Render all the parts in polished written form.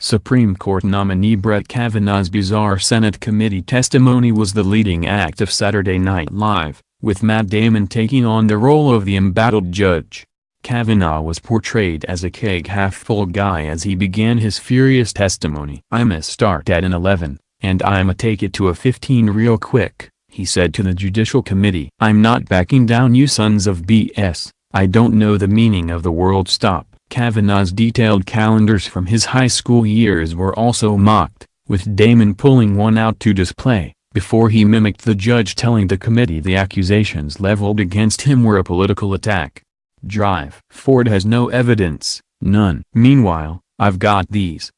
Supreme Court nominee Brett Kavanaugh's bizarre Senate committee testimony was the leading act of Saturday Night Live, with Matt Damon taking on the role of the embattled judge. Kavanaugh was portrayed as a keg-half-full guy as he began his furious testimony. "I'ma start at an 11, and I'ma take it to a 15 real quick," he said to the Judicial Committee. "I'm not backing down, you sons of BS. I don't know the meaning of the word stop." Kavanaugh's detailed calendars from his high school years were also mocked, with Damon pulling one out to display, before he mimicked the judge telling the committee the accusations leveled against him were a political attack. Drive. Ford has no evidence, none. "Meanwhile, I've got these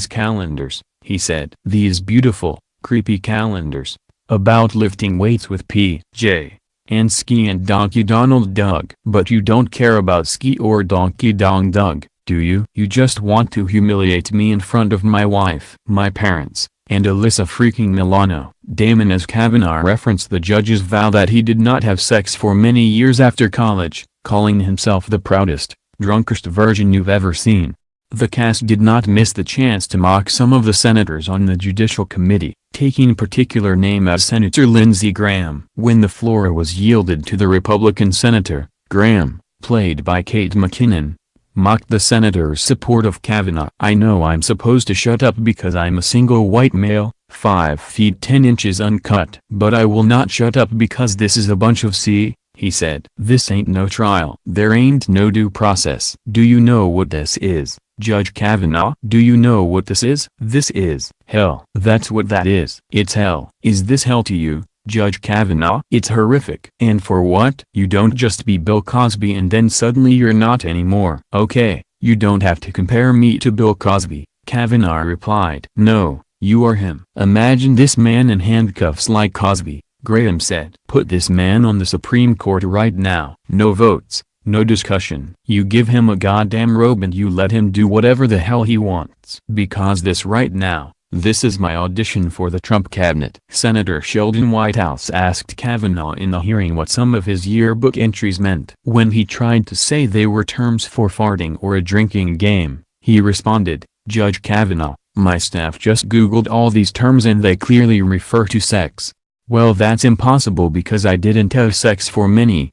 calendars," he said. "These beautiful, creepy calendars, about lifting weights with P.J. and Ski and Donkey Donald Doug. But you don't care about Ski or Donkey Dong Doug, do you? You just want to humiliate me in front of my wife, my parents, and Alyssa freaking Milano." Damon as Kavanaugh referenced the judge's vow that he did not have sex for many years after college, calling himself the proudest, drunkest virgin you've ever seen. The cast did not miss the chance to mock some of the senators on the Judicial Committee, taking particular name as Senator Lindsey Graham. When the floor was yielded to the Republican senator, Graham, played by Kate McKinnon, mocked the senator's support of Kavanaugh. "I know I'm supposed to shut up because I'm a single white male, 5 feet 10 inches uncut. But I will not shut up because this is a bunch of C," he said. "This ain't no trial. There ain't no due process. Do you know what this is, Judge Kavanaugh? Do you know what this is? This is hell. That's what that is. It's hell. Is this hell to you, Judge Kavanaugh? It's horrific. And for what? You don't just be Bill Cosby and then suddenly you're not anymore." "Okay, you don't have to compare me to Bill Cosby," Kavanaugh replied. "No, you are him. Imagine this man in handcuffs like Cosby," Graham said. "Put this man on the Supreme Court right now. No votes, no discussion. You give him a goddamn robe and you let him do whatever the hell he wants. Because this right now, this is my audition for the Trump cabinet." Senator Sheldon Whitehouse asked Kavanaugh in the hearing what some of his yearbook entries meant. When he tried to say they were terms for farting or a drinking game, he responded, "Judge Kavanaugh, my staff just Googled all these terms and they clearly refer to sex." "Well, that's impossible because I didn't have sex for many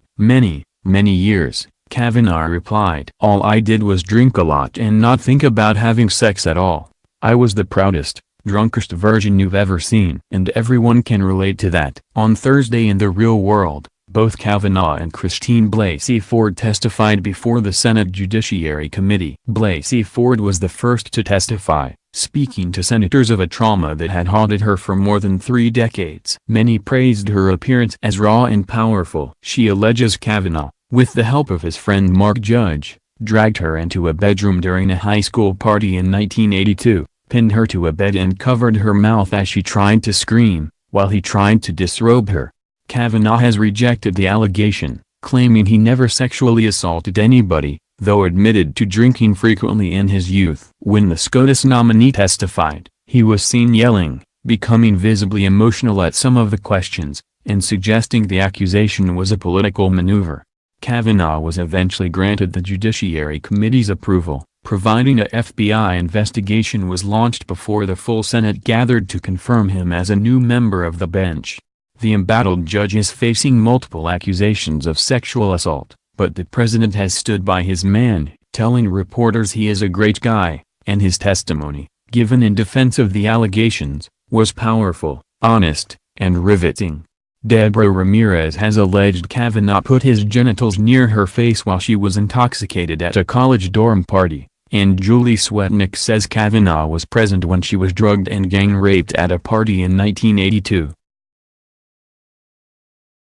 years," Kavanaugh replied. "All I did was drink a lot and not think about having sex at all. I was the proudest, drunkest virgin you've ever seen." And everyone can relate to that. On Thursday in the real world, both Kavanaugh and Christine Blasey Ford testified before the Senate Judiciary Committee. Blasey Ford was the first to testify, speaking to senators of a trauma that had haunted her for more than 3 decades. Many praised her appearance as raw and powerful. She alleges Kavanaugh, with the help of his friend Mark Judge, dragged her into a bedroom during a high school party in 1982, pinned her to a bed and covered her mouth as she tried to scream, while he tried to disrobe her. Kavanaugh has rejected the allegation, claiming he never sexually assaulted anybody, though admitted to drinking frequently in his youth. When the SCOTUS nominee testified, he was seen yelling, becoming visibly emotional at some of the questions, and suggesting the accusation was a political maneuver. Kavanaugh was eventually granted the Judiciary Committee's approval, providing a FBI investigation was launched before the full Senate gathered to confirm him as a new member of the bench. The embattled judge is facing multiple accusations of sexual assault, but the president has stood by his man, telling reporters he is a great guy, and his testimony, given in defense of the allegations, was powerful, honest, and riveting. Deborah Ramirez has alleged Kavanaugh put his genitals near her face while she was intoxicated at a college dorm party, and Julie Swetnick says Kavanaugh was present when she was drugged and gang-raped at a party in 1982.